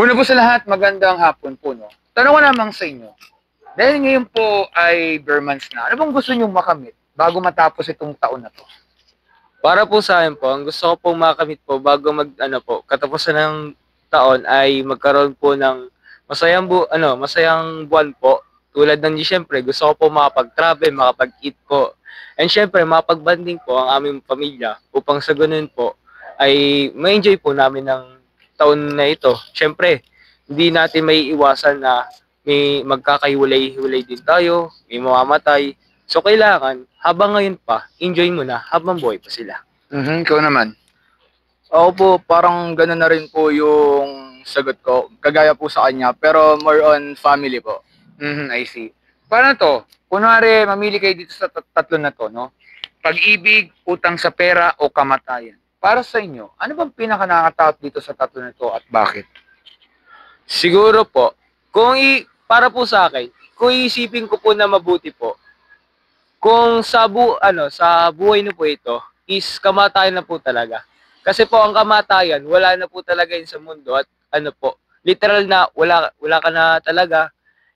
Una po sa lahat, magandang hapon po, no? Tanong ko lamang sa inyo, dahil ngayon po ay bare months na, ano bang gusto nyong makamit bago matapos itong taon na to? Para po sa akin po, ang gusto ko pong makamit po bago katapusan ng taon ay magkaroon po ng masayang buwan po. Tulad ng siyempre, gusto ko po makapag-travel, makapag-eat po. And siyempre, makapag-banding po ang aming pamilya upang sa ganun po ay ma-enjoy po namin ng taon na ito. Siyempre, hindi natin may iwasan na may magkakahiwalay-hiwalay din tayo, may mamamatay. So kailangan, habang ngayon pa, enjoy mo na habang buhay pa sila. Ikaw naman. Ako po, parang gano'n na rin po yung sagot ko. Kagaya po sa kanya, pero more on family po. I see. Paano to? Kunwari, mamili kayo dito sa tatlo na to, no? Pag-ibig, utang sa pera, o kamatayan. Para sa inyo, ano bang pinaka-nakakatakot dito sa tatlo na to at bakit? Siguro po, para po sa akin, kung iisipin ko po na mabuti po, kung sa buhay na po ito, is kamatayan na po talaga. Kasi po ang kamatayan, wala na po talaga yun sa mundo at literal na wala ka na talaga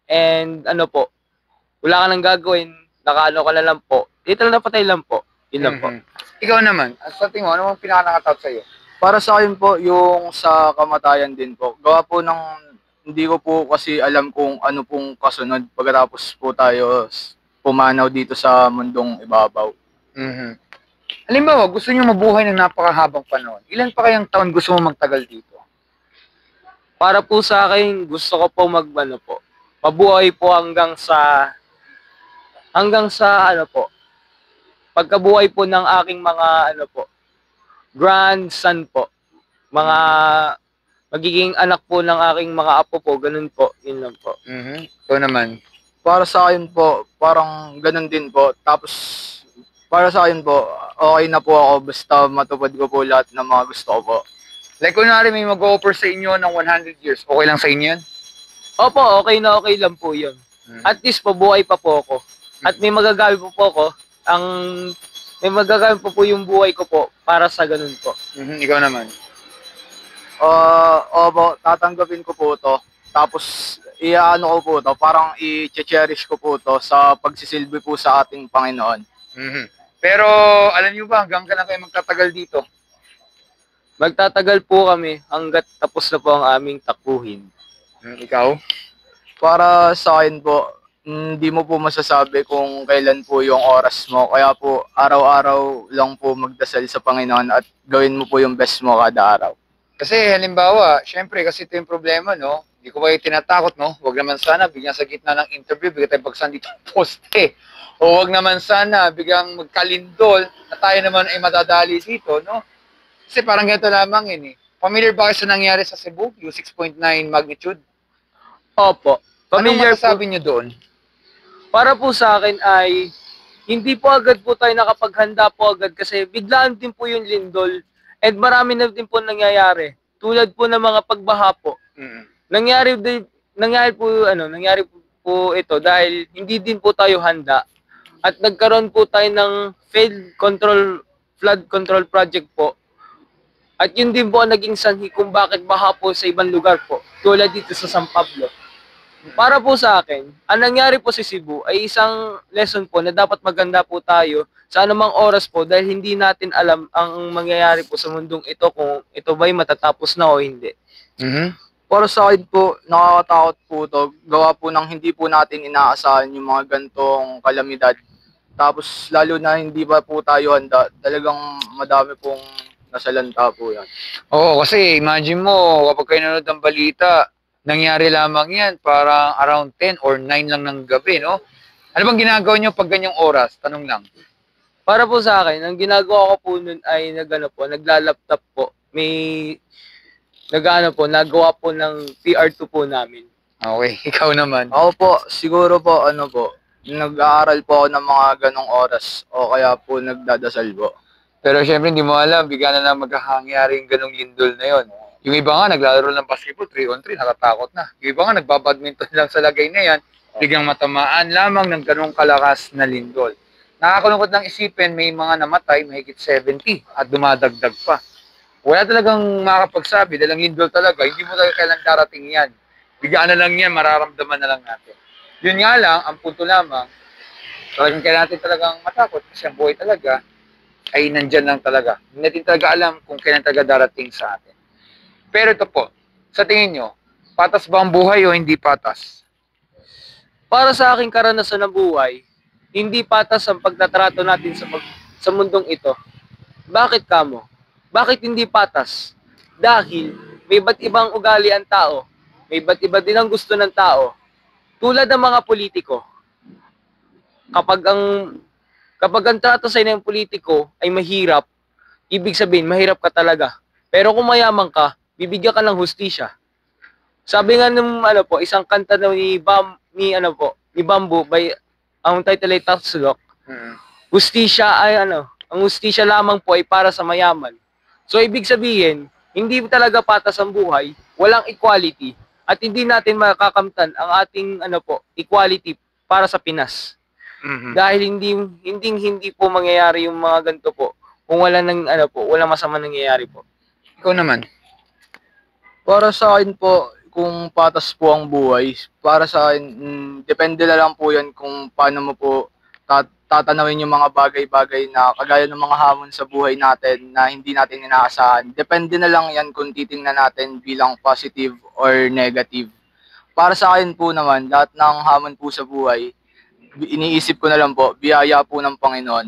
and wala ka nang gagawin, nakaano ka na lang po. Literal na patay lang po. Yun lang po. Ikaw naman, sa tingin mo, ano bang pinaka-nakakatakot sa iyo? Para sa akin po, yung sa kamatayan din po. Gawa po ng hindi ko po kasi alam kung ano pong kasunod pagkatapos po tayo pumanaw dito sa mundong ibabaw. Halimbawa, gusto niyo mabuhay ng napakahabang panahon. Ilan pa kayang taon gusto mo magtagal dito? Para po sa akin, gusto ko po mabuhay po hanggang sa pagkabuhay po ng aking mga grandson po. Mga magiging anak po ng aking mga apo po, ganun po. Yun lang po. Ikaw naman. Para sa akin po, parang ganun din po. Tapos, para sa akin po, okay na po ako basta matupad ko po lahat ng mga gusto ko po. Like, kunwari may mag-offer sa inyo ng 100 years, okay lang sa inyo yan? Opo, okay lang po yun. At least po, buhay pa po ako. At may magagamit po ako, may magagamit po yung buhay ko po para sa ganun po. Ikaw naman. Opo, tatanggapin ko po to. Tapos, ko po to, parang i-cherish ko po to sa pagsisilbi po sa ating Panginoon. Pero, alam niyo ba, hanggang kailan kayo magtatagal dito? Magtatagal po kami hanggat tapos na po ang aming takbuhin. Ikaw? Para sa akin po, hindi mo po masasabi kung kailan po yung oras mo. Kaya po, araw-araw lang po magdasal sa Panginoon at gawin mo po yung best mo kada araw. Kasi halimbawa, syempre kasi ito yung problema, no? Hindi ko kayo tinatakot, no? Huwag naman sana, bigyan sa gitna ng interview, bigyan tayo bagsan dito poste. O huwag naman sana, biglang magkalindol na tayo naman ay madadali dito, no? Kasi parang ganito lamang yun, eh. Familiar ba kayo sa nangyari sa Cebu? Yung 6.9 magnitude? Opo. Anong Familiar masasabi niyo doon? Para po sa akin ay hindi po agad po tayo nakapaghanda po agad kasi biglaan din po yung lindol and marami na din po nangyayari. Tulad po ng mga pagbaha po. Nangyari po ito dahil hindi din po tayo handa at nagkaroon po tayo ng flood control project po. At yun din po ang naging sanhi kung bakit baha po sa ibang lugar po, tulad dito sa San Pablo. Para po sa akin, ang nangyari po sa Cebu ay isang lesson po na dapat maganda po tayo sa anumang oras po dahil hindi natin alam ang mangyayari po sa mundong ito kung ito ba'y matatapos na o hindi. Para sa akin po, nakakatakot po to. Gawa po ng hindi po natin inaasahan yung mga gantong kalamidad. Tapos lalo na hindi pa po tayo handa, talagang madami pong nasalanta po yan. Oo, kasi imagine mo, kapag kayo nanonood ng balita, nangyari lamang yan, parang around 10 or 9 lang ng gabi, no? Ano bang ginagawa nyo pag ganyang oras? Tanong lang. Para po sa akin, ang ginagawa ko po nun ay naglalaptop po. Nagawa po ng PR2 po namin. Okay, ikaw naman. Ako po, siguro po, nag-aaral po ako ng mga ganong oras o kaya po nagdadasal po. Pero syempre, hindi mo alam, bigla na lang magkakangyaring ganong lindol na yon. Yung iba nga, naglalaro ng basketball, 3-on-3, nakatakot na. Yung iba nga, nagbabadminton lang sa lagay na yan, biglang matamaan lamang ng ganong kalakas na lindol. Nakakalungkot lang isipin, may mga namatay, mahigit 70, at dumadagdag pa. Wala talagang makakapagsabi dahil ang lindol talaga, hindi mo talaga kailan darating yan. Bigyan na lang yan, mararamdaman na lang natin. Yun nga lang, ang punto lamang, talagang kailangan natin talagang matakot kasi ang buhay talaga ay nandyan lang talaga. Hindi natin talaga alam kung kailan talaga darating sa atin. Pero ito po, sa tingin nyo, patas ba ang buhay o hindi patas? Para sa aking karanasan ng buhay, hindi patas ang pagtatrato natin sa mundong ito. Bakit kamo? Bakit hindi patas? Dahil may iba't ibang ugali ang tao. May iba't iba din ang gusto ng tao. Tulad ng mga politiko. Kapag ang trato sa inyo ng politiko ay mahirap, ibig sabihin mahirap ka talaga. Pero kung mayaman ka, bibigyan ka ng hustisya. Sabi nga ng isang kanta ni Bamboo by ang title ay Tatsulok. Hustisya ay ang hustisya lamang po ay para sa mayaman. So ibig sabihin, hindi talaga patas ang buhay, walang equality, at hindi natin makakamtan ang ating equality para sa Pinas. Dahil hindi po mangyayari yung mga ganito po kung wala walang masama nangyayari po. Ikaw naman. Para sa akin po, kung patas po ang buhay, para sa akin, depende na lang po yan kung paano mo po tatanawin yung mga bagay-bagay na kagaya ng mga hamon sa buhay natin na hindi natin inaasahan. Depende na lang yan kung titingnan natin bilang positive or negative. Para sa akin po naman, lahat ng hamon po sa buhay, iniisip ko na lang po, biyaya po ng Panginoon.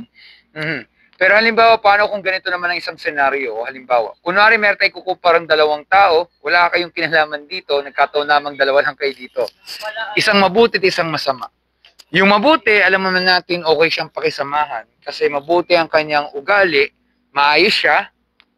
Pero halimbawa, paano kung ganito naman ang isang senaryo? Halimbawa, kunwari meron tayo kukuparang dalawang tao, wala kayong kinalaman dito, nagkataon lamang dalawa lang kayo dito. Isang mabuti at isang masama. Yung mabuti, alam naman natin okay siyang pakisamahan kasi mabuti ang kanyang ugali, maayos siya,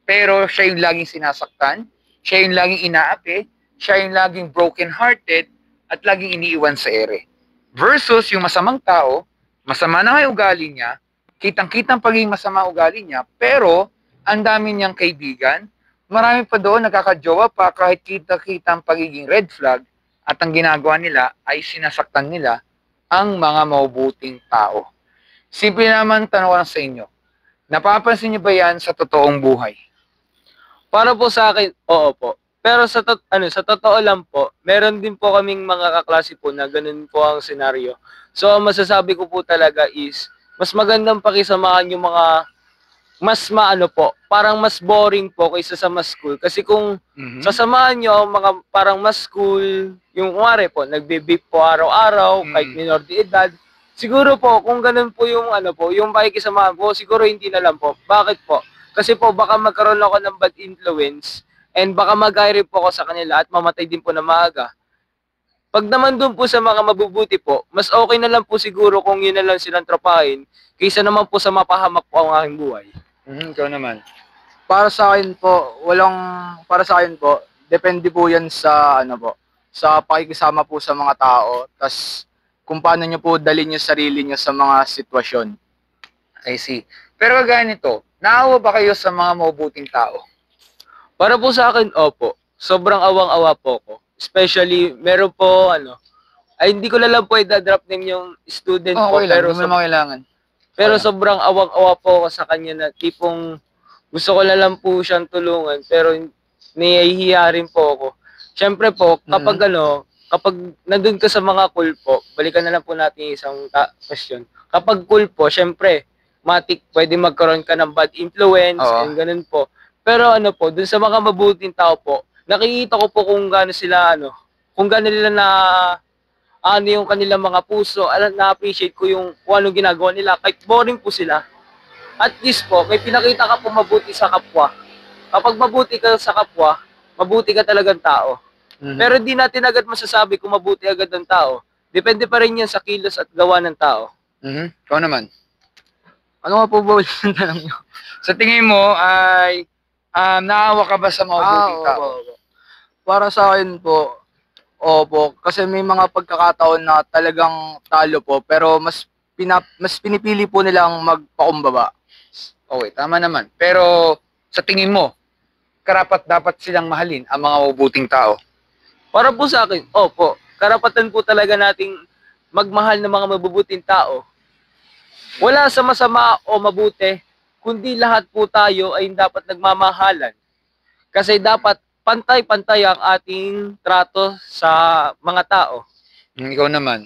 pero siya yung laging sinasaktan, siya yung laging inaapi, siya yung laging broken-hearted at laging iniiwan sa ere. Versus yung masamang tao, masama na nga yung ugali niya, kitang-kitang pagiging masama ugali niya, pero ang dami niyang kaibigan, marami pa doon nagkakajowa pa kahit kita-kitang pagiging red flag at ang ginagawa nila ay sinasaktan nila ang mga mabubuting tao. Simple naman tanong ko lang sa inyo, napapansin niyo ba yan sa totoong buhay? Para po sa akin, oo po. Pero sa totoo lang po, meron din po kaming mga kaklase po na ganun po ang senaryo. So, masasabi ko po talaga is, mas magandang pakisamahan yung mga parang mas boring po kaysa sa mas cool. Kasi kung sasamahan nyo ang mga parang mas cool, yung kumare po, nagbe-beep po araw-araw, kahit minor de edad, siguro po, kung ganun po yung yung pakikisamahan po, siguro hindi na lang po. Bakit po? Kasi po, baka magkaroon ako ng bad influence, and baka mag-aire po ako sa kanila at mamatay din po na maaga. Pag naman doon po sa mga mabubuti po, mas okay na lang po siguro kung yun na lang silang tropahin, kaysa naman po sa mapahamak po ang aking buhay. Ikaw naman. Para sa akin po, depende po yan sa sa pakikisama po sa mga tao, tas kung paano nyo po dalhin yung sarili nyo sa mga sitwasyon. I see. Pero kagaya nito, naawa ba kayo sa mga mabubuting tao? Para po sa akin, opo. Sobrang awang-awa po ko. Especially, meron po, ay hindi ko na lang po i-drop name yung student po. Okay lang, hindi mo naman kailangan. Pero sobrang awang-awa po ako sa kanya na tipong gusto ko na lang po siyang tulungan pero nahihiya rin po ako. Siyempre po, kapag kapag nandun ka sa mga cool po, balikan na lang po natin yung isang question. Kapag cool po, siyempre, pwede magkaroon ka ng bad influence and ganun po. Pero dun sa mga mabuting tao po, nakikita ko po kung gaano sila, kung gaano nila yung kanilang mga puso, na-appreciate ko yung kung anong ginagawa nila, kahit boring po sila. At least po, may pinakita ka po mabuti sa kapwa. Kapag mabuti ka sa kapwa, mabuti ka talagang tao. Pero di natin agad masasabi kung mabuti agad ng tao. Depende pa rin yan sa kilos at gawa ng tao. Ikaw naman. Ano nga po ba ulit yung tanong nyo? Sa tingin mo ay naawa ka ba sa mabubuting tao? Para sa akin po, opo, kasi may mga pagkakataon na talagang talo po, pero mas pinipili po nilang magpakumbaba. Okay, tama naman. Pero sa tingin mo, karapat dapat silang mahalin ang mga mabubuting tao? Para po sa akin, opo, karapatan po talaga nating magmahal ng mga mabubuting tao. Wala sa masama o mabuti, kundi lahat po tayo ay dapat nagmamahalan. Kasi dapat pantay-pantay ang ating trato sa mga tao. Ikaw naman.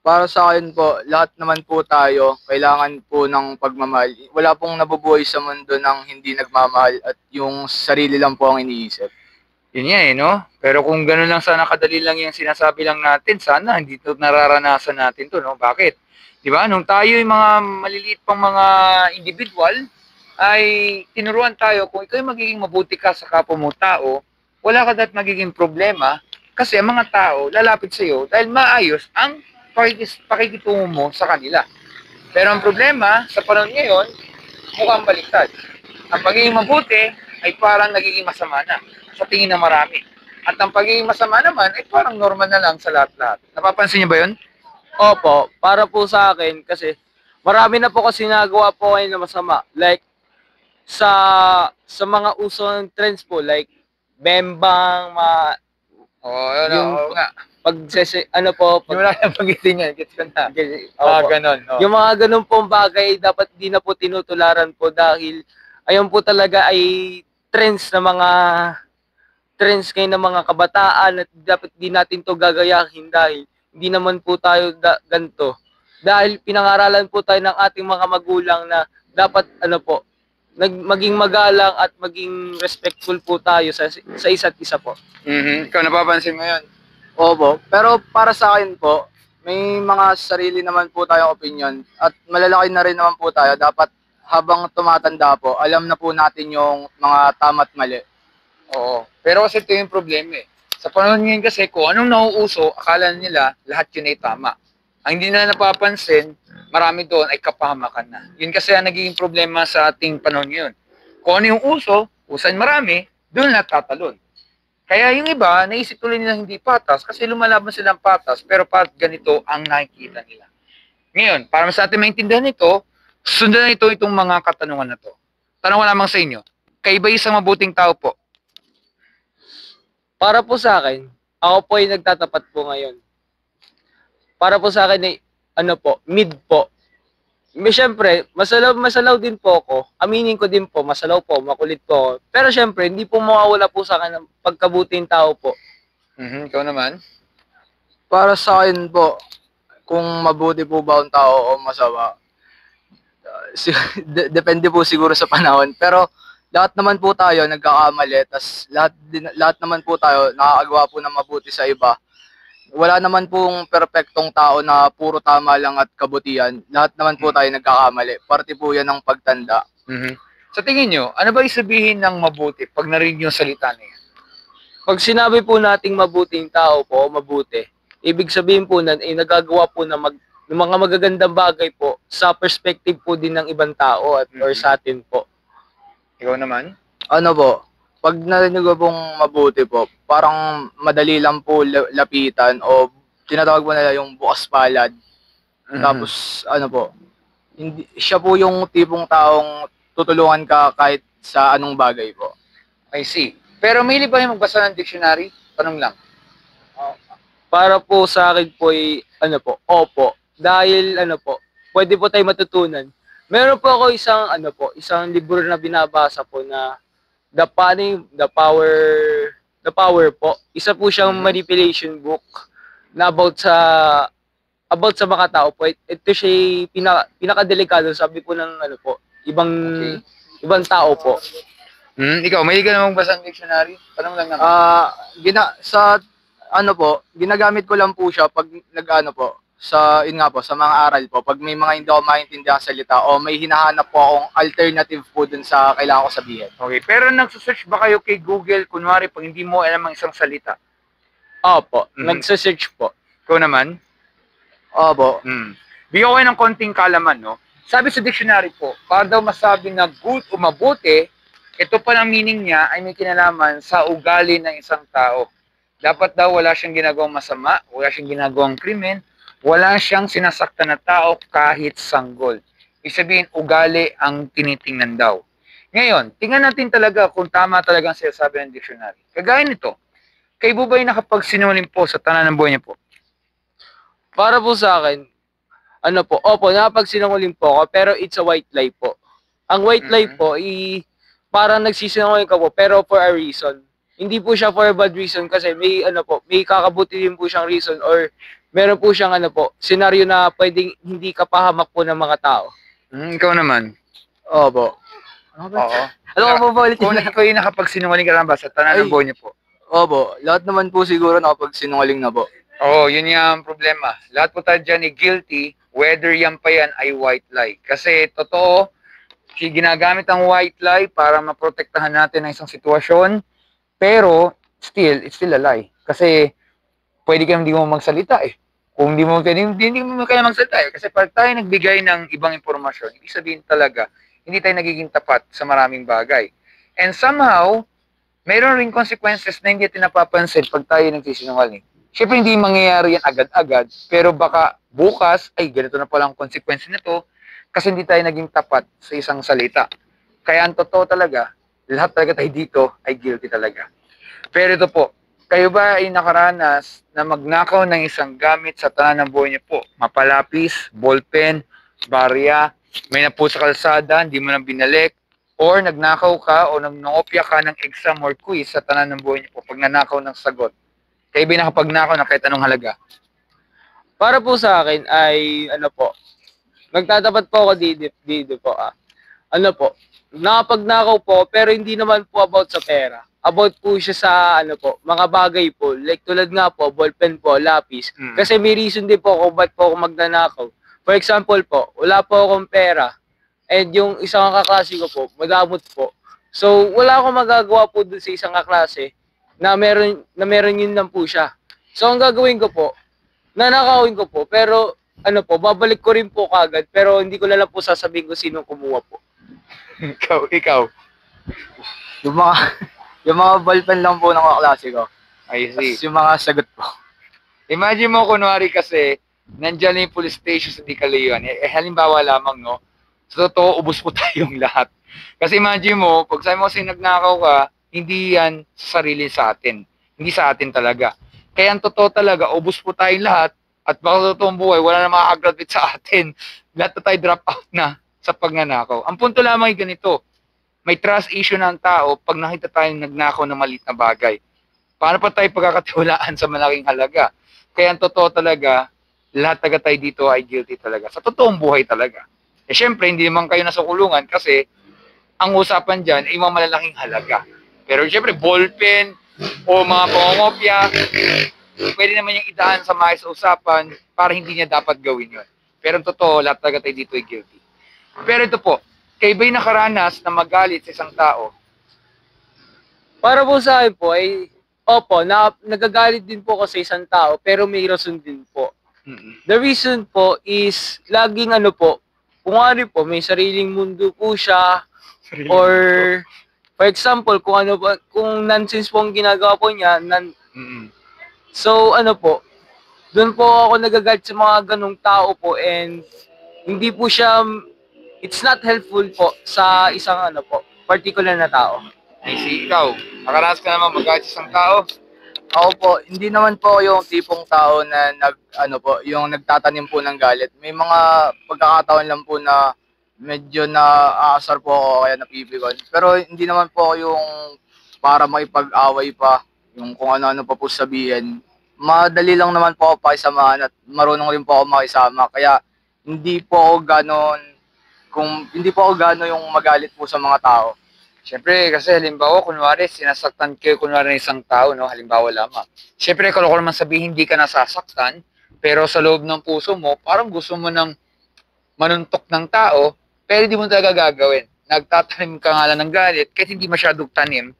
Para sa akin po, lahat naman po tayo kailangan po ng pagmamahal. Wala pong nabubuhay sa mundo ng hindi nagmamahal at yung sarili lang po ang iniisip. Yun nga no? Pero kung gano'n lang sana kadali lang yung sinasabi lang natin, sana hindi to nararanasan natin to, no? Bakit? Di ba? Nung tayo yung mga maliliit pang mga individual, ay tinuruan tayo kung ikaw yung magiging mabuti ka sa kapwa mo tao, wala ka dapat magiging problema kasi ang mga tao lalapit sa iyo dahil maayos ang pakikitungo mo sa kanila. Pero ang problema sa panahon ngayon, mukhang baliktad. Ang pagiging mabuti ay parang nagiging masama na sa tingin ng marami. At ang pagiging masama naman ay parang normal na lang sa lahat-lahat. Napapansin niyo ba yun? Opo, para po sa akin kasi marami na po kasi nagawa po kayo na masama. Like sa mga uso ng trends po like bembang, Oo nga. ano po, Hindi mo na kaya pagitin yan. Gets ko na. Opo. Ganon. Oh. Yung mga ganun pong bagay dapat di na po tinutularan po dahil ayun po talaga ay trends kayo ng mga kabataan at dapat di natin to gagayahin dahil hindi naman po tayo ganito. Dahil pinangaralan po tayo ng ating mga magulang na dapat maging magalang at maging respectful po tayo sa isa't isa po. Ikaw napapansin mo yun? Opo, pero para sa akin po, may mga sarili naman po tayong opinion at malalaki na rin naman po tayo. Dapat habang tumatanda po, alam na po natin yung mga tama at mali. Oo. Pero kasi ito yung problema eh. Sa panahon ngayon kasi kung anong nauuso, akala nila lahat yun ay tama. Ang hindi na napapansin, marami doon ay kapahamakan na. Yun kasi ang nagiging problema sa ating panahon ngayon. Kung ano yung uso, usan marami, doon na tatalon. Kaya yung iba, naisip tuloy nila hindi patas kasi lumalaban silang patas pero ganito ang nakikita nila. Ngayon, para sa atin maintindihan ito, sundan na itong mga katanungan na to. Tanong ko lamang sa inyo, kayo ba isang mabuting tao po? Para po sa akin, ako po ay nagtatapat po ngayon. Para po sa akin ay mid po. Siyempre, masalaw din po ako. Aminin ko din po, masalaw po, makulit po ako. Pero siyempre, hindi po mawawala po sa akin ang pagkabuting tao po. Ikaw naman? Para sa akin po, kung mabuti po ba ang tao o masama, depende po siguro sa panahon. Pero lahat naman po tayo nagkakamali, tas lahat naman po tayo nakakagawa po ng mabuti sa iba. Wala naman pong perpektong tao na puro tama lang at kabutihan. Lahat naman po tayo nagkakamali. Parte po yan ng pagtanda. Sa tingin nyo, ano ba isabihin ng mabuti pag narinig yung salita niya? Pag sinabi po nating mabuting tao po, mabuti, ibig sabihin po nun, nagagawa po ng mga magagandang bagay po sa perspective po din ng ibang tao at or sa atin po. Ikaw naman? Ano po, pag narinig ko pong mabuti po, parang madali lang po lapitan o tinatawag mo nila yung bukas palad. Tapos hindi, siya po yung tipong taong tutulungan ka kahit sa anong bagay po. I see. Pero may ba yung magbasa ng dictionary? Tanong lang. Para po sa akin po ay opo. Dahil pwede po tayo matutunan. Meron po ako isang libro na binabasa po na The Power po. Isa po siyang manipulation book na about sa mga tao po. Ito siya pinakadelikado, sabi po ng ibang tao po. Ikaw, may ka namang basa ng dictionary? Tanong lang naman. Ginagamit ko lang po siya pag sa mga aral po, pag may mga hindi ako maintindihan salita o may hinahanap po akong alternative po dun sa kailangan ko sabihin. Okay, pero nagsusearch ba kayo kay Google, kunwari pag hindi mo alam ang isang salita? Opo, nagsa-search po. Ikaw naman? Opo. Bigyan ko kayo ng konting kalaman, no? Sabi sa dictionary po, para daw masabi na good o mabuti, ito palang meaning niya ay may kinalaman sa ugali ng isang tao. Dapat daw wala siyang ginagawang masama, wala siyang ginagawang krimen, wala siyang sinasaktan na tao kahit sanggol. Ibig sabihin, ugali ang tinitingnan daw. Ngayon, tingnan natin talaga kung tama talaga ang sinasabi ng dictionary. Kagaya nito, kayo po ba yung nakapagsinungaling po sa tanan ng buhay niyo po? Para po sa akin, opo, nakapagsinungaling po ako, pero it's a white lie po. Ang white lie po, parang nagsisinungaling ka po, pero for a reason. Hindi po siya for a bad reason kasi may ano po, may kakabuti din po siyang reason or meron po siyang ano po, senaryo na pwedeng hindi ka pahamak po ng mga tao. Ikaw naman. Opo. Ano ba? Oo. Ano ba po ulit Kung yun? ikaw yung nakapagsinungaling ka na ba sa tanan ng Ay. buhay niyo po? Opo. Lahat naman po siguro nakapagsinungaling na po. Oo, yun nga ang problema. Lahat po tayo dyan ay guilty, whether yan pa yan ay white lie. Kasi totoo, ginagamit ang white lie para maprotektahan natin ang isang sitwasyon, pero it's still a lie. Kasi pwede ka hindi mo magsalita eh. Kung hindi mo kaya magsalita eh. Kasi pag tayo nagbigay ng ibang impormasyon, ibig sabihin talaga, hindi tayo nagiging tapat sa maraming bagay. And somehow, mayroon ring consequences na hindi natin napapansin pag tayo nagsisinungaling. Siyempre, hindi mangyayari yan agad-agad, pero baka bukas, ay, ganito na palang consequence nito, kasi hindi tayo naging tapat sa isang salita. Kaya ang totoo talaga, lahat talaga tayo dito ay guilty talaga. Pero ito po, kayo ba ay nakaranas na magnakaw ng isang gamit sa tanan ng buhay niyo po? Mapalapis, ballpen, barya, may napo sa kalsada, hindi mo na binalik, or nagnakaw ka o nangopya ka ng exam or quiz sa tanan ng buhay niyo po pag nanakaw ng sagot. Kayo ba nakapagnakaw na kahit anong halaga? Para po sa akin ay ano po, nagtatapat po ako dito po Ano po, nakapagnakaw po pero hindi naman po about sa pera. About po siya sa ano po, mga bagay po. Like tulad nga po, ballpen po, lapis. Kasi may reason din po kung ba't po ako magnanakaw. For example po, wala po akong pera. And yung isang kaklase ko po, madamot po. So, wala akong magagawa po dun sa isang kaklase na meron yun lang po siya. So, ang gagawin ko po, nanakawin ko po, pero ano po, babalik ko rin po kagad, pero hindi ko na lang po sasabihin kung sinong kumuha po. Ikaw. Yung mga, yung mga ballpen lang po ng kaklase ko. I see. Tapos yung mga sagot po. Imagine mo, kunwari kasi, nandyan yung police station sa Dicalion. Halimbawa lamang, no? Sa totoo, ubos po tayong lahat. Kasi imagine mo, pag sabi mo kasi nagnakaw ka, hindi yan sa sarili sa atin. Hindi sa atin talaga. Kaya ang totoo talaga, ubos po tayong lahat, at baka sa totoong buhay, wala na makakagraduate sa atin. Lahat na tayo drop out na sa pagnanakaw. Ang punto lamang ay ganito, may trust issue ng tao pag nakita tayong nagnakaw ng maliit na bagay. Paano pa tayo pagkakatiwalaan sa malaking halaga? Kaya ang totoo talaga, lahat taga tayo dito ay guilty talaga. Sa totoong buhay talaga. Eh syempre, hindi naman kayo nasa kulungan kasi ang usapan dyan ay mga malalaking halaga. Pero syempre, ballpen o mga pangongopya, pwede naman yung idaan sa maayos sa usapan para hindi niya dapat gawin yun. Pero ang totoo, lahat taga tayo dito ay guilty. Pero ito po, kayo ba'y nakaranas na magalit sa isang tao? Para po sa akin po ay, opo, nagagalit din po ako sa isang tao, pero may rason din po. The reason po is, laging ano po, kung ano po, may sariling mundo po siya, or, for example, kung ano po, kung nonsense po ang ginagawa po niya, so ano po, doon po ako nagagalit sa mga ganong tao po, and hindi po siya, it's not helpful po sa isang ano po, particular na tao. I see, ikaw, nakaranas ka naman magalit sa isang tao? Ako po, hindi naman po yung tipong tao na yung nagtatanim po ng galit. May mga pagkakataon lang po na medyo naaasar po ako kaya napipikon. Pero hindi naman po yung para makipag-away pa, yung kung ano-ano pa po sabihin. Madali lang naman po ako pakisamahan at marunong rin po ako makisama. Kaya hindi po ako gano'n yung magalit po sa mga tao. Siyempre, kasi halimbawa, kunwari, sinasaktan kayo, kunwari ng isang tao, no? Halimbawa lamang. Siyempre, kung naman sabihin, hindi ka nasasaktan, pero sa loob ng puso mo, parang gusto mo nang manuntok ng tao, pero hindi mo talaga gagawin. Nagtatanim ka nga lang ng galit, kahit hindi masyadong tanim.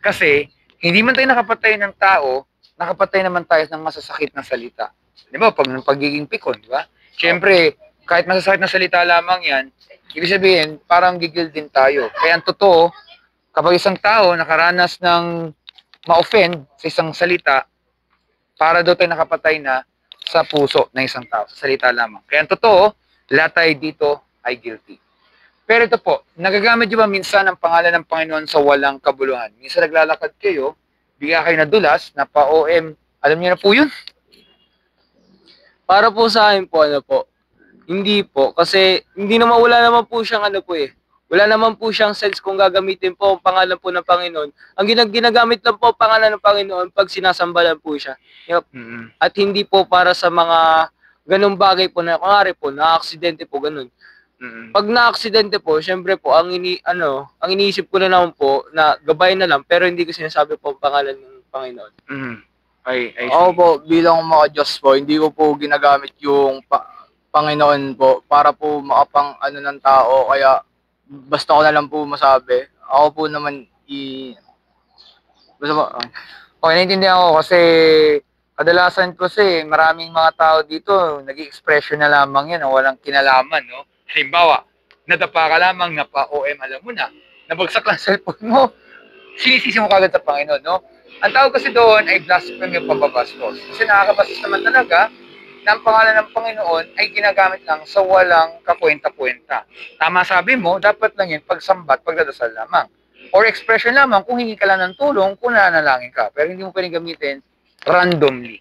Kasi, hindi man tayo nakapatay ng tao, nakapatay naman tayo ng masasakit na salita. Di ba? Pagiging pikon, di ba? Siyempre, kahit masasakit na salita lamang yan, ibig sabihin, parang gigil din tayo. Kaya ang totoo, kapag isang tao nakaranas ng ma-offend sa isang salita, para daw tayo nakapatay na sa puso ng isang tao, sa salita lamang. Kaya ang totoo, lahat tayo dito ay guilty. Pero ito po, nagagamit niyo ba minsan ang pangalan ng Panginoon sa walang kabuluhan? Minsan naglalakad kayo, bigla kayo nadulas, napa-OM, alam niyo na po yun? Para po sa akin po, ano po, hindi po. Kasi, wala naman po siyang ano po eh. Wala naman po siyang sense kung gagamitin po ang pangalan po ng Panginoon. Ang ginagamit lang po ang pangalan ng Panginoon pag sinasambalan po siya. Yup. At hindi po para sa mga ganung bagay po na, kunwari po, na-aksidente po, ganun. Pag na-aksidente po, syempre po, ang iniisip ko na naman po, na gabay na lang, pero hindi ko sinasabi po ang pangalan ng Panginoon. I Ako po, bilang mga Diyos po, hindi ko po ginagamit yung Panginoon po para po makapang ano ng tao, kaya basta ko na lang po masabi. Ako po naman basta po, Okay, naiintindihan ko kasi kadalasan kasi maraming mga tao dito, nag-i-expression na lamang yan, walang kinalaman, no? Halimbawa, nadapa ka lamang, napa-OM, alam mo na, nabagsak lang cellphone mo, sinisisi mo kagad sa Panginoon, no? Ang tawag kasi doon ay blasphemy o pambabastos. Kasi nakakabastos naman talaga na ang pangalan ng Panginoon ay ginagamit lang sa walang kakwenta-kwenta. Tama sabi mo, dapat lang yun pagsambat, pagdadasal lamang. Or expression lamang kung hingi ka lang ng tulong, kung nananalangin ka. Pero hindi mo pwedeng gamitin randomly.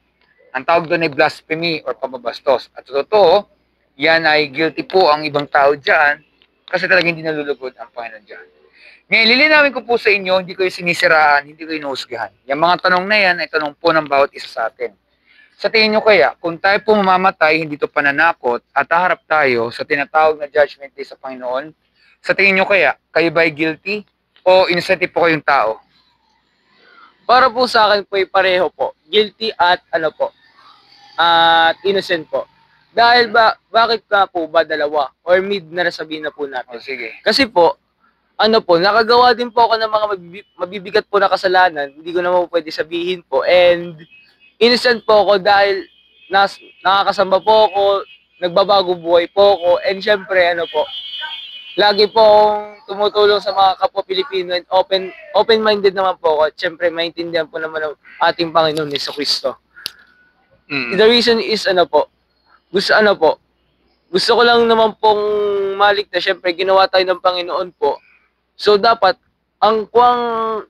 Ang tawag doon ay blasphemy or pambabastos. At totoo, yan ay guilty po ang ibang tao dyan kasi talagang hindi nalulugod ang Panginoon dyan. Ngayon, lilinawin ko po sa inyo, hindi ko yung sinisiraan, hindi ko inuhusgahan. Yung mga tanong na yan ay tanong po ng bawat isa sa atin. Sa tingin nyo kaya, kung tayo po mamamatay, hindi to pananakot, at haharap tayo sa tinatawag na judgment day sa Panginoon, sa tingin nyo kaya, kayo ba ay guilty o innocent po kayong tao? Para po sa akin po ay pareho po. Guilty at at innocent po. Dahil bakit ka po ba dalawa? Or mid na sabihin na po natin. O sige. Kasi po, nakagawa din po ako ng mga mabibigat po na kasalanan. Hindi ko naman pwede sabihin po. And innocent po ako dahil nakakasamba po ako, nagbabago buhay po ako. And syempre, lagi po akong tumutulong sa mga kapwa Pilipino and open-minded naman po ako. At syempre, maintindihan po naman ng ating Panginoon Jesucristo. The reason is gusto ko lang naman pong maligtas. Syempre, ginawa tayo ng Panginoon po. So, dapat, kung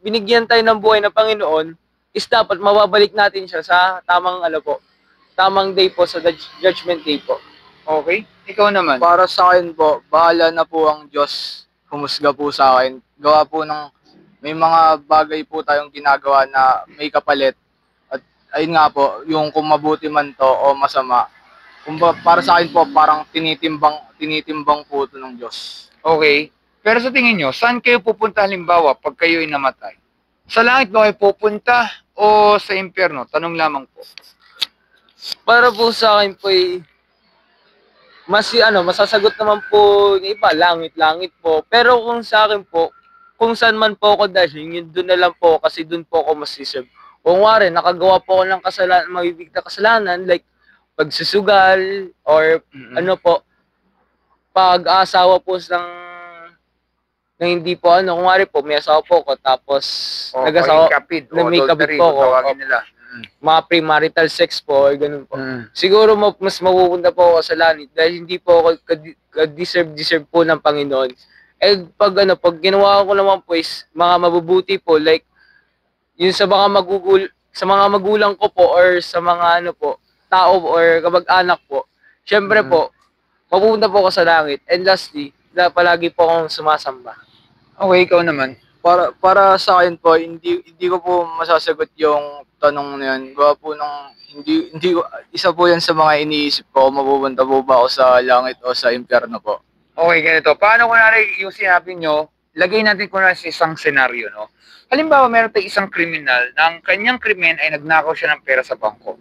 binigyan tayo ng buhay ng Panginoon, is dapat mababalik natin siya sa tamang day po, sa judgment day po. Okay? Ikaw naman. para sa akin po, bahala na po ang Diyos humusga po sa akin. Gawa po may mga bagay po tayong ginagawa na may kapalit. At ayun nga po, yung kung mabuti man to o masama, para sa akin po, parang tinitimbang po ito ng Diyos. Okay. Pero sa tingin nyo, saan kayo pupunta halimbawa pag kayo'y namatay? Sa langit ba kayo pupunta o sa impyerno? Tanong lamang po. Para po sa akin po masasagot naman po ng iba, langit-langit po. Pero kung sa akin po, kung saan man po ako dahil, yun doon na lang po kasi doon po ako masiserve. Kung wari, nakagawa po ako ng kasalanan, mabibig na kasalanan, like pagsusugal or pag-asawa po ng hindi po kung wari po, may asawa po ako, tapos nag-asawa, may kapit po ako. Tawagin nila. Mga premarital sex po or ganun po. Siguro mas mapupunta po ako sa langit dahil hindi po ako deserve po ng Panginoon. Eh pag ginawa ko naman po is mga mabubuti po, like yun sa mga magulang ko po or sa mga tao or kamag-anak po. Syempre po, mapupunta po ako sa langit. And lastly, palagi po akong sumasamba. Okay, ikaw naman. Para sa akin po, hindi ko po masasagot yung tanong na yan. Gawa po isa po yan sa mga iniisip ko, mapupunta po ba ako sa langit o sa impyerno po. Okay, ganito. Paano kunwari yung sinabi nyo, lagay natin kunwari sa isang senaryo, no? Halimbawa, meron tayong isang kriminal na ang kanyang krimen ay nagnakaw siya ng pera sa bangko.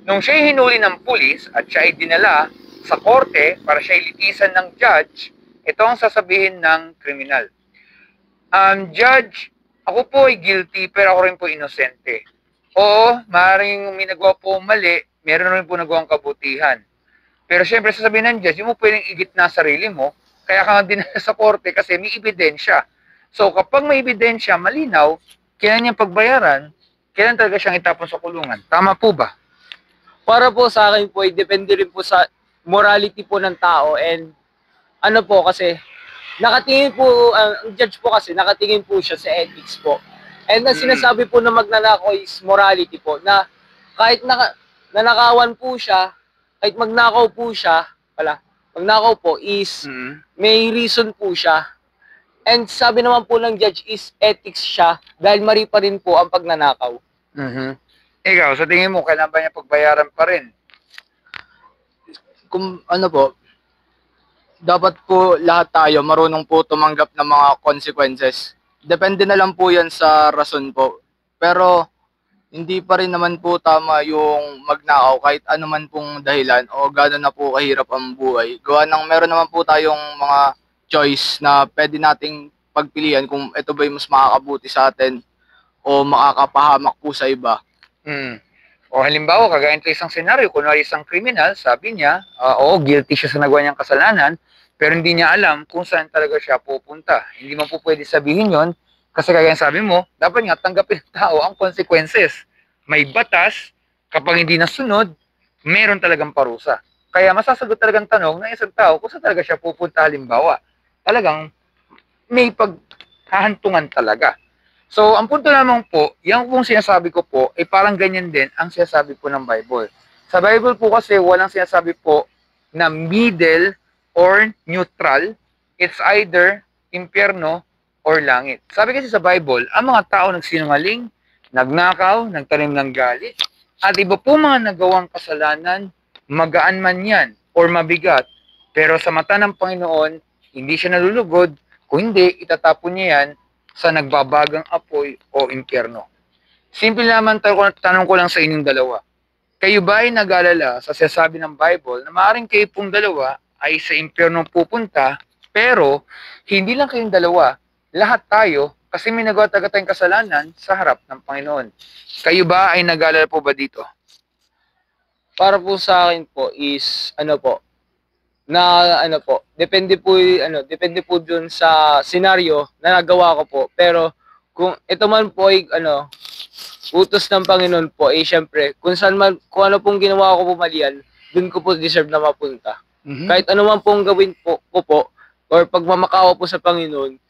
Nung siya ay hinuli ng pulis at siya ay dinala sa korte para siya ilitisan ng judge, ito ang sasabihin ng kriminal. Judge, ako po ay guilty pero ako rin po inosente. Oo, maaaring may nagawa po mali, meron rin po nagawang kabutihan. Pero syempre sasabihin ng judge, hindi mo pwedeng igitna sarili mo, kaya ka dinala sa korte kasi may ebidensya. So kapag may ebidensya, malinaw, kailan niyang pagbayaran, kailan talaga siyang itapon sa kulungan. Tama po ba? Para po sa akin po, depende rin po sa morality po ng tao and kasi nakatingin po, ang judge po kasi nakatingin po siya sa ethics po. And ang sinasabi po na magnanakaw is morality po, na kahit nanakawan po siya, kahit magnakaw po siya, magnakaw po is may reason po siya. And sabi naman po ng judge is ethics siya dahil mali pa rin po ang pagnanakaw. Ikaw, sa tingin mo, kailan ba niya pagbayaran pa rin? Kung ano po, dapat po lahat tayo marunong po tumanggap ng mga consequences. Depende na lang po yan sa rason po. Pero hindi pa rin naman po tama yung magnakaw kahit ano man pong dahilan o gano'n na po kahirap ang buhay. Gawa ng meron naman po tayong mga choice na pwede nating pagpilian kung ito ba yung mas makakabuti sa atin o makakapahamak po sa iba. O halimbawa, kagaya nito isang senaryo, kunwari isang kriminal, sabi niya, oo, guilty siya sa nagawa niyang kasalanan, pero hindi niya alam kung saan talaga siya pupunta. Hindi man po pwede sabihin yon kasi kagaya sabi mo, dapat nga tanggapin ng tao ang consequences. May batas, kapag hindi nasunod, meron talagang parusa. Kaya masasagot talagang tanong ng isang tao kung saan talaga siya pupunta halimbawa. Talagang may paghahantungan talaga. So, ang punto lamang po, yung pong sinasabi ko po, ay parang ganyan din ang sinasabi po ng Bible. Sa Bible po kasi, walang sinasabi po na middle or neutral. It's either impyerno or langit. Sabi kasi sa Bible, ang mga tao nagsinungaling, nagnakaw, nagtanim ng galit, at iba po mga nagawang kasalanan, magaan man yan or mabigat, pero sa mata ng Panginoon, hindi siya nalulugod, kung hindi, itatapon niya yan sa nagbabagang apoy o impyerno. Simple naman tanong ko lang sa inyong dalawa. Kayo ba ay nag-alala sa sinasabi ng Bible na maaaring kayo pong dalawa ay sa impyerno pupunta, pero hindi lang kayong dalawa, lahat tayo, kasi may nagawa talaga tayong kasalanan sa harap ng Panginoon. Kayo ba ay nag-alala po ba dito? Para po sa akin po is depende po dun sa senaryo na nagawa ko po. Pero kung ito man po ay utos ng Panginoon po, syempre, kung ano pong ginawa ko po malian, dun ko po deserve na mapunta. Kahit ano man pong gawin ko po, or pagmamakawa po sa Panginoon,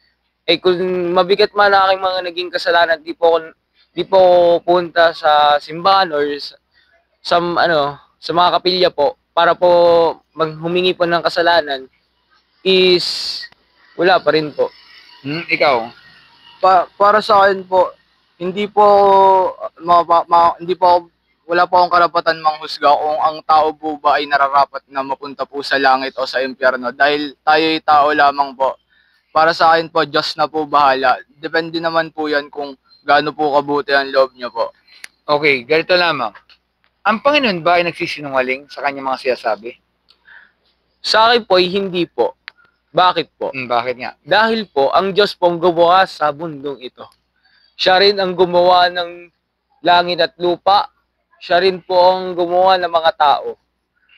kung mabigat man ang aking mga naging kasalanan, di po ako punta sa simbahan or sa mga kapilya po, para po maghumingi po ng kasalanan, is wala pa rin po. Ikaw? Para sa akin po, hindi po wala po akong karapatan manghusga kung ang tao po ba ay nararapat na mapunta po sa langit o sa impyerno dahil tayo ay tao lamang po. Para sa akin po, Diyos na po bahala. Depende naman po yan kung gaano po kabuti ang loob niyo po. Okay, ganito lamang. Ang Panginoon ba ay nagsisinungaling sa kanyang mga sinasabi? Sa akin po ay hindi po. Bakit po? Bakit nga? Dahil po, ang Diyos po ang gumawa sa mundong ito. Siya rin ang gumawa ng langit at lupa. Siya rin po ang gumawa ng mga tao.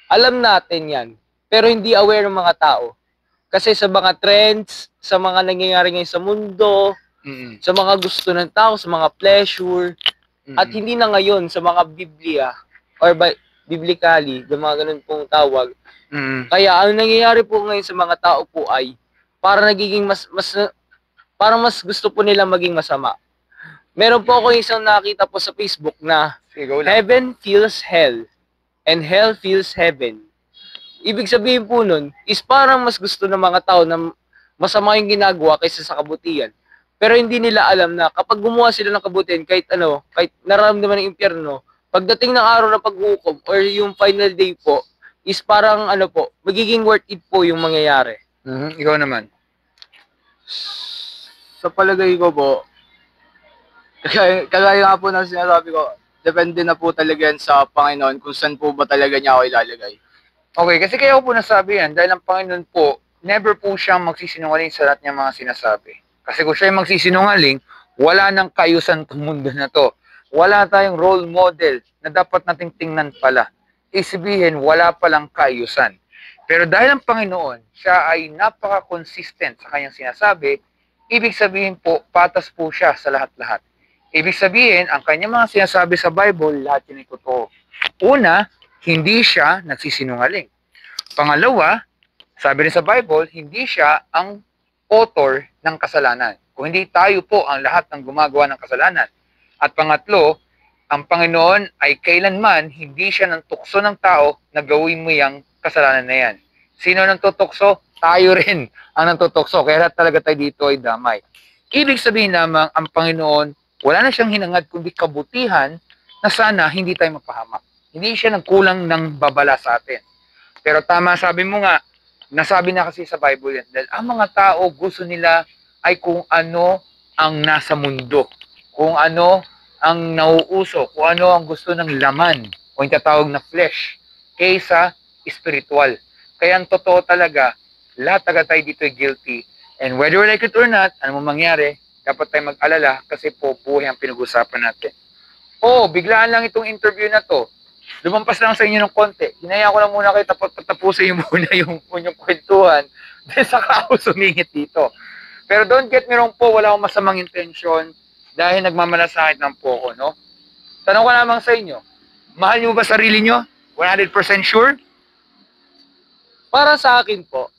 Alam natin yan, pero hindi aware ng mga tao. Kasi sa mga trends, sa mga nangyayari ngayon sa mundo, sa mga gusto ng tao, sa mga pleasure, at hindi na ngayon sa mga Biblia, or biblically, yung mga ganun pong tawag. Kaya ang nangyayari po ngayon sa mga tao po ay para nagiging parang mas gusto po nila maging masama. Meron po ako isang nakita po sa Facebook na heaven feels hell and hell feels heaven. Ibig sabihin po nun is parang mas gusto ng mga tao na masama yung ginagawa kaysa sa kabutihan. Pero hindi nila alam na kapag gumawa sila ng kabutihan, kahit nararamdaman ng impyerno, pagdating ng araw ng paghukom or yung final day po, is parang magiging worth it po yung mangyayari. Ikaw naman. Sa palagay ko po, kagaya nga po na sinasabi ko, depende na po talaga yan sa Panginoon kung saan po ba talaga niya ako ilalagay. Okay, kasi kaya ko po nasabi yan dahil ang Panginoon po, never po siyang magsisinungaling sa lahat niyang mga sinasabi. Kasi kung siya ay magsisinungaling, wala nang kaayusan ng mundo na to. Wala tayong role model na dapat nating tingnan pala. Isibihin, wala palang kaayusan. Pero dahil ang Panginoon, siya ay napaka-consistent sa kanyang sinasabi, ibig sabihin po, patas po siya sa lahat-lahat. Ibig sabihin, ang kanyang mga sinasabi sa Bible, lahat yun ay totoo. Una, hindi siya nagsisinungaling. Pangalawa, sabi rin sa Bible, hindi siya ang author ng kasalanan. Kung hindi tayo po ang lahat ng gumagawa ng kasalanan. At pangatlo, ang Panginoon ay kailanman hindi siya nang tukso ng tao na gawin mo yung kasalanan na yan. Sino nang tutukso? tayo rin ang nantutokso. Kaya lahat talaga tayo dito ay damay. Ibig sabihin lamang, ang Panginoon, wala na siyang hinangad kundi kabutihan na sana hindi tayo mapahamak. Hindi siya nagkulang ng babala sa atin. Pero tama, sabi mo nga, nasabi na kasi sa Bible yan, dahil ang mga tao gusto nila ay kung ano ang nasa mundo, kung ano ang nauuso, kung ano ang gusto ng laman, o yung tatawag na flesh, kaysa spiritual. Kaya ang totoo talaga, lahat tayo dito ay guilty. And whether we like it or not, ano mo mangyari, dapat tayo mag-alala kasi po buhay ang pinag-usapan natin. Biglaan lang itong interview na to. Lumampas lang sa inyo ng konti. Hinaya ko lang muna kayo tapusin yung muna yung kwentuhan. Then saka ako sumingit dito. Pero don't get me wrong po, wala akong masamang intensyon dahil nagmamalasakit ng po ko, no? Tanong ko lamang sa inyo, mahal niyo ba sarili niyo? 100% sure? Para sa akin po,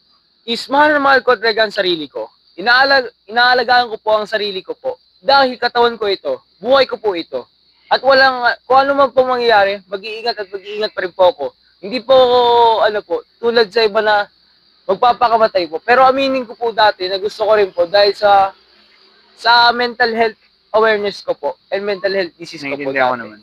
is mahal na mahal ko talaga ang sarili ko. Inaalagaan ko po ang sarili ko po. Dahil katawan ko ito, buhay ko po ito. At kung ano man po mangyayari, mag-iingat at mag-iingat pa rin po ako. Hindi po ako, tulad sa iba na magpapakamatay po. Pero aminin ko po dati na gusto ko rin po dahil sa mental health awareness ko po and mental health disease ko po Naiintindihan ko dati. naman.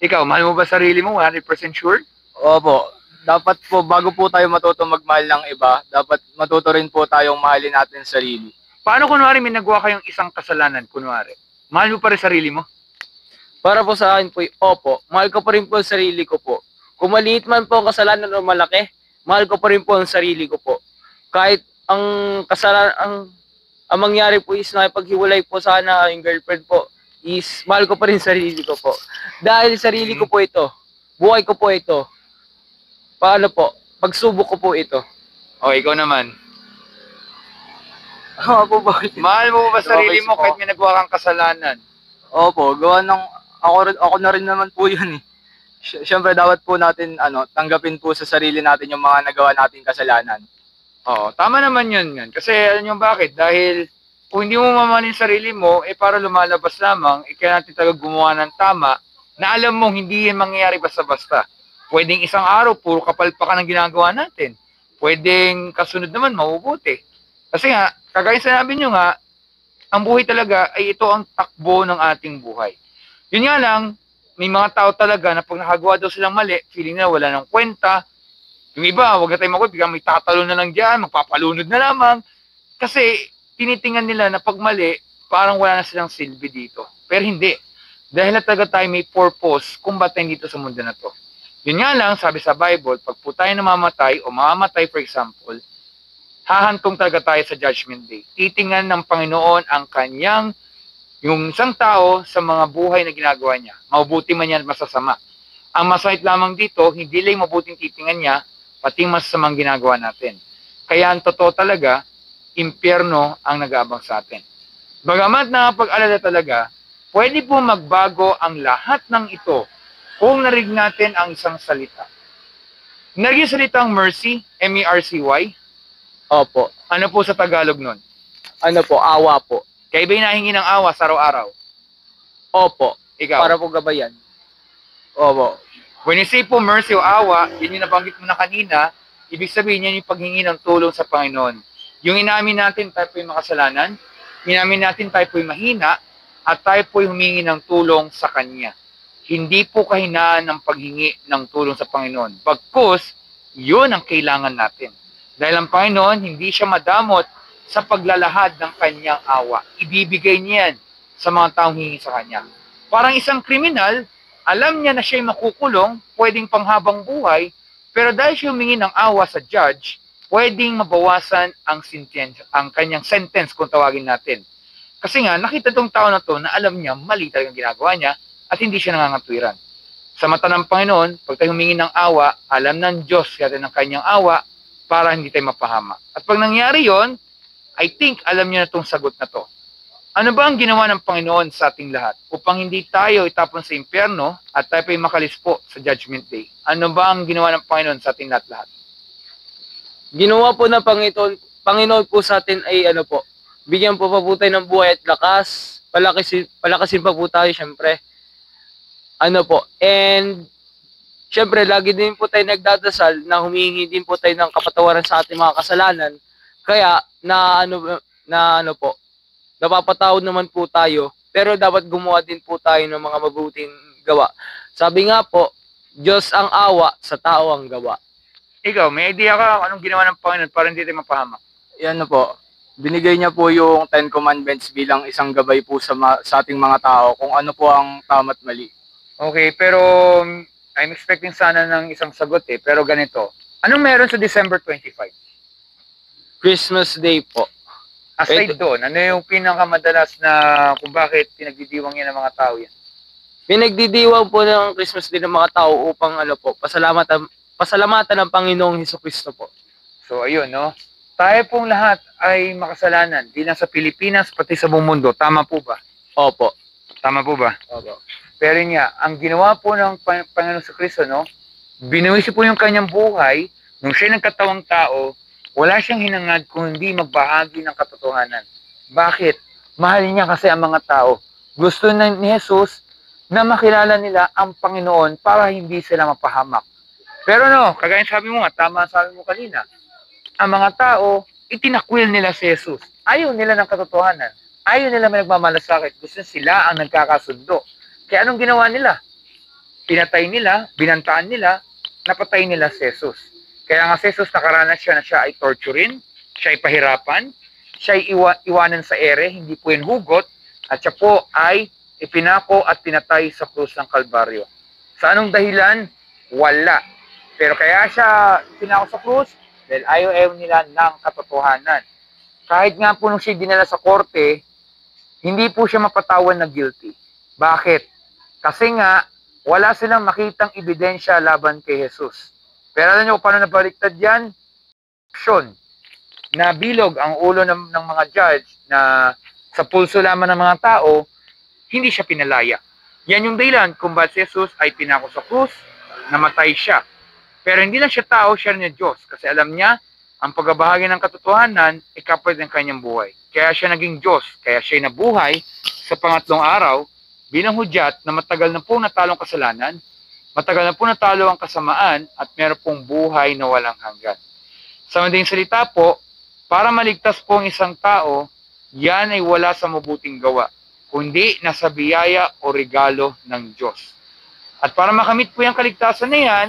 Ikaw, mahal mo ba sarili mo? 100% sure? Opo, dapat po, bago po tayo matuto magmahal ng iba, dapat matuto rin po tayong mahalin natin sarili. Paano kunwari may nagawa kayong isang kasalanan, kunwari? Mahal mo pa rin sarili mo? Para po sa akin po, opo, mahal ko pa rin po ang sarili ko po. Kung maliit man po ang kasalanan o malaki, mahal ko pa rin po ang sarili ko po. Kahit ang kasalanan, ang mangyari po is nakipaghiwalay po sana yung girlfriend po, is mahal ko pa rin sarili ko po. Dahil sarili ko po ito, buhay ko po ito. Paano po? Pagsubok ko po ito. Ikaw naman. Opo, bakit? Mahal mo ba sarili mo Okay, kahit may nagawa kang kasalanan? Opo, gawa ng, ako na rin naman po yun eh. Siyempre dapat po natin tanggapin po sa sarili natin yung mga nagawa nating kasalanan. Tama naman yun. Kasi alam nyo bakit? Dahil kung hindi mo mamahalin sarili mo, para lumalabas lamang, kaya natin talaga gumawa ng tama na alam mong hindi yan mangyayari basta-basta. Pwedeng isang araw, puro kapalpakan ang ginagawa natin. Pwedeng kasunod naman, mabubuti. Kasi nga, kagaya sinabi nyo nga, ang buhay talaga ay ito ang takbo ng ating buhay. Yun nga lang, may mga tao talaga na pag nakagawa daw silang mali, feeling na wala ng kwenta. Yung iba, wag na tayo mag-uwi, biglang may tatalo na lang dyan, magpapalunod na lamang. Kasi tinitingnan nila na pag mali, parang wala na silang silbi dito. Pero hindi. Dahil na talaga tayo may purpose kung ba't tayo dito sa mundo na to. Yun nga lang, sabi sa Bible, pag po tayo namamatay o mamamatay for example, hahantong talaga tayo sa Judgment Day. Titingnan ng Panginoon ang kanyang, yung isang tao sa mga buhay na ginagawa niya. Mabuti man yan, masasama. Ang masakit lamang dito, hindi lang mabuting titingnan niya, pati masasamang ginagawa natin. Kaya ang totoo talaga, impyerno ang nag-aabang sa atin. Bagamat nakapag-alala talaga, pwede po magbago ang lahat ng ito kung narinig natin ang isang salita. Narinig yung salitang mercy, M-E-R-C-Y. Opo. Ano po sa Tagalog nun? Ano po? Awa po. Kaya ba hinahingi ng awa sa araw-araw? Opo. Ikaw? Para po gabayan. Opo. When you say po mercy o awa, yun yung nabanggit mo na kanina, ibig sabihin yan yung paghingi ng tulong sa Panginoon. Yung inamin natin tayo po'y makasalanan, inamin natin tayo po'y mahina, at tayo po'y humingi ng tulong sa Kanya. Hindi po kahinaan ng paghingi ng tulong sa Panginoon. Bagkus, yun ang kailangan natin. Dahil ang Panginoon, hindi siya madamot sa paglalahad ng kanyang awa. Ibibigay niya yan sa mga taong hingi sa kanya. Parang isang kriminal, alam niya na siya'y makukulong, pwedeng panghabang buhay, pero dahil siya humingi ng awa sa judge, pwedeng mabawasan ang kanyang sentence kung tawagin natin. Kasi nga, nakita tong tao na to na alam niya, mali talagang ginagawa niya, at hindi siya nangangatwiran. Sa mata ng Panginoon, pag tayo humingi ng awa, alam ng Diyos kaya ng kanyang awa para hindi tayo mapahama. At pag nangyari yon, I think alam niyo na itong sagot na to. Ano ba ang ginawa ng Panginoon sa ating lahat upang hindi tayo itapon sa impyerno at tayo pa'y makalispo sa Judgment Day? Ano ba ang ginawa ng Panginoon sa ating lahat-lahat? Ginawa po ng Panginoon po sa atin ay bigyan po pa po tayo ng buhay at lakas. Palakasin pa po tayo syempre. And syempre lagi din po tayo nagdadasal na humihingi din po tayo ng kapatawaran sa ating mga kasalanan Kaya na ano po, napapatawad naman po tayo, pero dapat gumawa din po tayo ng mga mabuting gawa. Sabi nga po, Diyos ang awa, sa tao ang gawa. Ikaw, may idea ka kung anong ginawa ng Panginoon para hindi tayo mapahamak? Yan na po. Binigay niya po yung Ten Commandments bilang isang gabay po sa ating mga tao kung ano po ang tama at mali. Okay, pero I'm expecting sana ng isang sagot eh. Pero ganito, anong meron sa December 25? Christmas Day po. Aside doon, ano yung pinakamadalas na kung bakit pinagdidiwang yan ng mga tao yan? Pinagdidiwang po ng Christmas Day ng mga tao upang pasalamatan ng Panginoong Hesukristo po. So ayun, no? Tayo pong lahat ay makasalanan, di lang sa Pilipinas, pati sa buong mundo. Tama po ba? Opo. Tama po ba? Opo. Pero nga, ang ginawa po ng Panginoon sa Kristo, no? Binuwis po yung kanyang buhay, nung siya nagkatawang tao, wala siyang hinangad kung hindi magbahagi ng katotohanan. Bakit? Mahal niya kasi ang mga tao. Gusto ni Jesus na makilala nila ang Panginoon para hindi sila mapahamak. Pero no, kagaya sabi mo nga, tama sabi mo kanina, ang mga tao, itinakwil nila si Jesus. Ayaw nila ng katotohanan. Ayaw nila may nagmamalasakit. Gusto sila ang nagkakasundo. Kaya anong ginawa nila? Pinatay nila, binantaan nila, napatay nila si Jesus. Kaya nga si Jesus nakaranas siya na siya ay torturin, siya ay pahirapan, siya ay iwanan sa ere, hindi po yung hugot, at siya po ay ipinako at pinatay sa krus ng Kalbaryo. Sa anong dahilan? Wala. Pero kaya siya pinako sa krus, dahil ayaw nila ng katotohanan. Kahit nga po nung siya dinala sa korte, hindi po siya mapatawan na guilty. Bakit? Kasi nga, wala silang makitang ebidensya laban kay Jesus. Pero alam niyo kung paano nabaliktad yan? Action. Na bilog ang ulo ng mga judge na sa pulso lamang ng mga tao, hindi siya pinalaya. Yan yung dahilan kung bakit si Jesus ay pinako sa krus, namatay siya. Pero hindi lang siya tao, siya rin yung Diyos. Kasi alam niya, ang pagbabahagi ng katotohanan ay kapalit ng kanyang buhay. Kaya siya naging Diyos. Kaya siya nabuhay sa pangatlong araw bilang hudyat na matagal na pong natalong kasalanan, matagal na pong natalo ang kasamaan, at meron pong buhay na walang hanggan. Sa madaling salita po, para maligtas po ang isang tao, yan ay wala sa mabuting gawa, kundi nasa biyaya o regalo ng Diyos. At para makamit po yung kaligtasan na yan,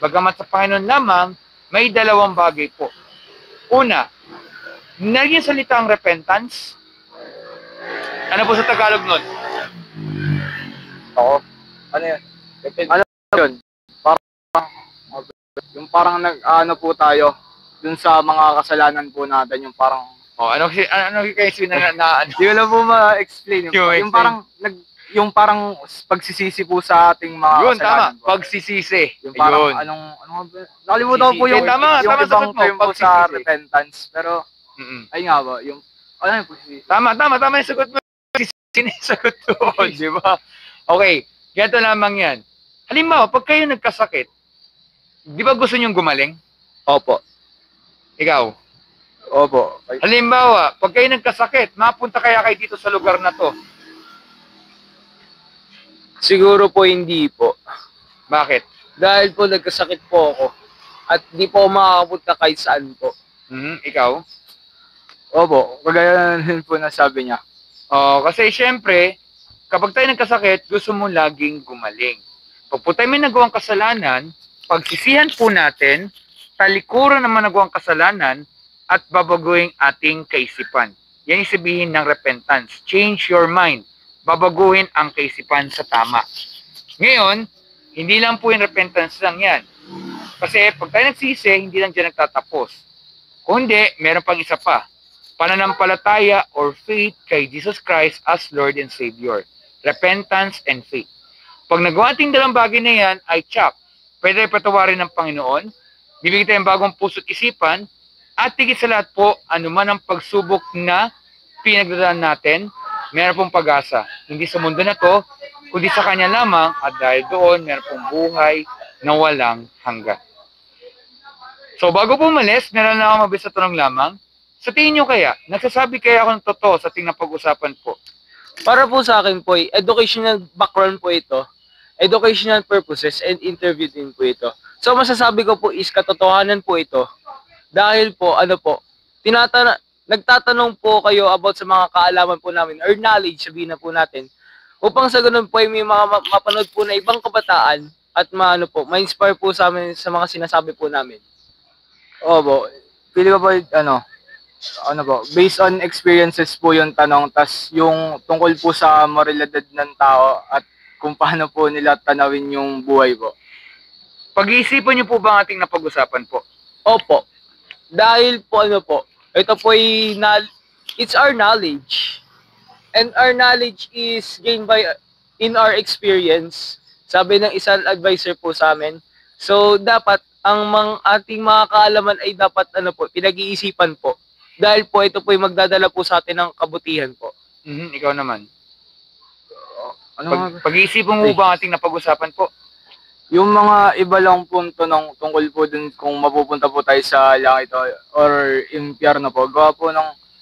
bagamat sa Panginoon lamang, may dalawang bagay po. Una, naging salita ang repentance. Ano po sa Tagalog nun? Ako. Ano yun? Ano yun? Parang nag-ano po tayo dun sa mga kasalanan po natin, yung parang Ano kayo na di ko lang po ma-explain. Yung parang pagsisisi po sa ating mga yun, kasalanan tama. po. Pagsisisi. Yung parang Yun. nakalimutan ko po yung Tama, yung tama, ibang sagot mo, term po sa pagsisisi. repentance. Pero, ay nga ba, yung pagsisisi. Tama yung sagot mo. Sinisagot doon, di ba? Okay, ganito lamang yan. Halimbawa, pag kayo nagkasakit, di ba gusto niyong gumaling? Opo. Ikaw? Opo. Halimbawa, pag kayo nagkasakit, mapunta kaya kayo dito sa lugar na to. Siguro po hindi po. Bakit? Dahil po nagkasakit po ako at di po ako makakapunta kahit saan po. Ikaw? Opo, kagaya din po na sabi niya. Kasi syempre, kapag tayo nagkasakit, gusto mo laging gumaling. Pag po tayo may nagawang kasalanan, pagsisihan po natin, talikuran naman nagawang kasalanan, at babaguhin ating kaisipan. Yan yung sabihin ng repentance. Change your mind. Babaguhin ang kaisipan sa tama. Ngayon, hindi lang po yung repentance lang yan. Kasi pag tayo nagsisi, hindi lang dyan nagtatapos. Kundi, meron pang isa pa. Pananampalataya or faith kay Jesus Christ as Lord and Savior. Repentance and faith. Pag nagawa ating dalawang bagay na yan, ay pwede patawarin ng Panginoon, bibigyan tayo ng bagong puso't isipan, at tigit sa lahat po, anuman ang pagsubok na pinagdadaan natin, meron pong pag-asa. Hindi sa mundo na to, kundi sa Kanya lamang, at dahil doon, meron pong buhay na walang hanggan. So, bago po umalis, meron na ako mabisa tanong lamang. Sa tingin nyo kaya, nagsasabi kaya ako ng totoo sa ating napag-usapan po? Para po sa akin po, educational background po ito, educational purposes and interview din po ito. So masasabi ko po is katotohanan po ito. Dahil po, nagtatanong po kayo about sa mga kaalaman po namin or knowledge, sabihin na po natin, upang sa ganun po ay may mga mapanood po na ibang kabataan at ma-inspire po sa amin sa mga sinasabi po namin. Opo, pili ko po, based on experiences po yung tanong, tas yung tungkol po sa moralidad ng tao at kung paano po nila tanawin yung buhay po. Pag-iisipan niyo po ba ang ating napag-usapan po? Opo. Dahil po ito po ay it's our knowledge. And our knowledge is gained in our experience. Sabi ng isang advisor po sa amin. So dapat ang ating mga kaalaman ay dapat pinag-iisipan po. Dahil po ito po ay magdadala po sa atin ng kabutihan po. Ikaw naman. Pag-iisipan mo ba ang ating napag-usapan po? Yung mga iba lang pong tanong tungkol po dun kung mapupunta po tayo sa langit or impyerno po. Gawa po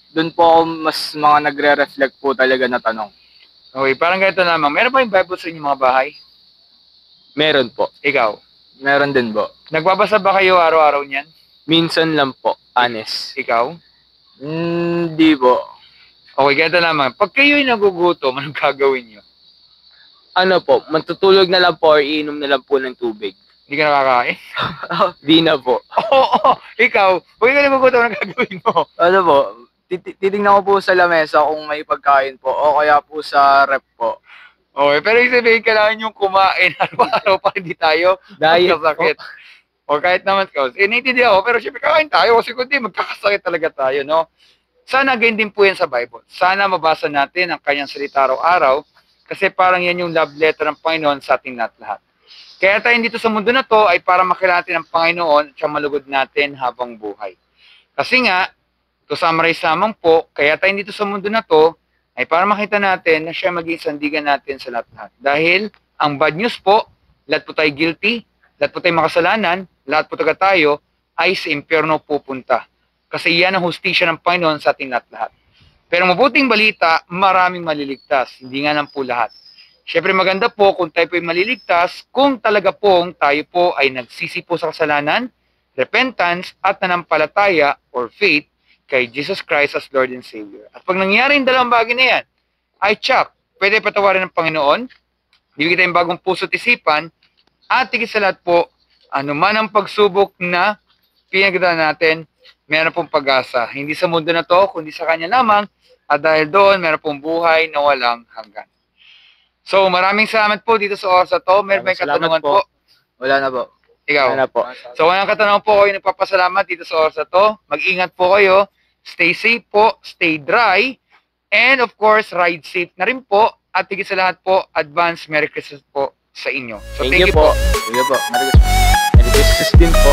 dun po ako mas mga nagre-reflect po talaga na tanong. Okay, parang ganito naman. Meron ba yung Bible sa inyong mga bahay? Meron po. Ikaw? Meron din po. Nagbabasa ba kayo araw-araw niyan? Minsan lang po, honest. Ikaw? Hindi po. Okay, ganito naman. Pag kayo'y nagugutom, anong gagawin niyo? Matutulog na lang po or iinom na lang po ng tubig. Hindi ka nakakain? Di na po. Oo, ikaw. Pag ikaw nagugutom, anong gagawin mo? Po, titingnan ko po sa lamesa kung may pagkain po o kaya po sa rep po. Okay, pero isabihin kailangan yung kumain araw-araw pa hindi tayo magkasakit. O kahit naman ikaw, naintindihan ako, pero syempre kakain tayo kasi kundi magkakasakit talaga tayo, no? Sana ganyan din po yan sa Bible. Sana mabasa natin ang kanyang salita araw-araw kasi parang yan yung love letter ng Panginoon sa ating lahat. Kaya tayo dito sa mundo na to ay para makilala natin ang Panginoon at siya malugod natin habang buhay. Kasi nga, to summarize lamang po, kaya tayo dito sa mundo na to ay para makita natin na siya maging sandigan natin sa lahat. Dahil ang bad news po, lahat po tayo guilty, lahat po tayo makasalanan, lahat po tayo ay sa impyerno pupunta. Kasi yan ang hustisya ng Panginoon sa ating lahat. Pero mabuting balita, maraming maliligtas. Hindi nga lang po lahat. Siyempre maganda po kung tayo po ay maliligtas, kung talaga pong tayo po ay nagsisi po sa kasalanan, repentance, at nanampalataya or faith kay Jesus Christ as Lord and Savior. At pag nangyari yung dalawang bagay na yan, ay tsak, pwede patawarin ng Panginoon, bibigyan tayong bagong puso't isipan, at higit sa lahat po, anuman ang pagsubok na pinagdaan natin, meron pong pag-asa. Hindi sa mundo na to, kundi sa Kanya lamang, at dahil doon, meron pong buhay na walang hanggan. So, maraming salamat po dito sa oras na to. Meron ba yung katanungan po? Wala na po. Ikaw? Wala po. So, walang katanungan po kayo nagpapasalamat dito sa oras na to. Mag-ingat po kayo. Stay safe po. Stay dry. And of course, ride safe na rin po. At higit sa lahat po, advance Merry Christmas po sa inyo. So, Thank you po. Sige po. Merry Christmas din po.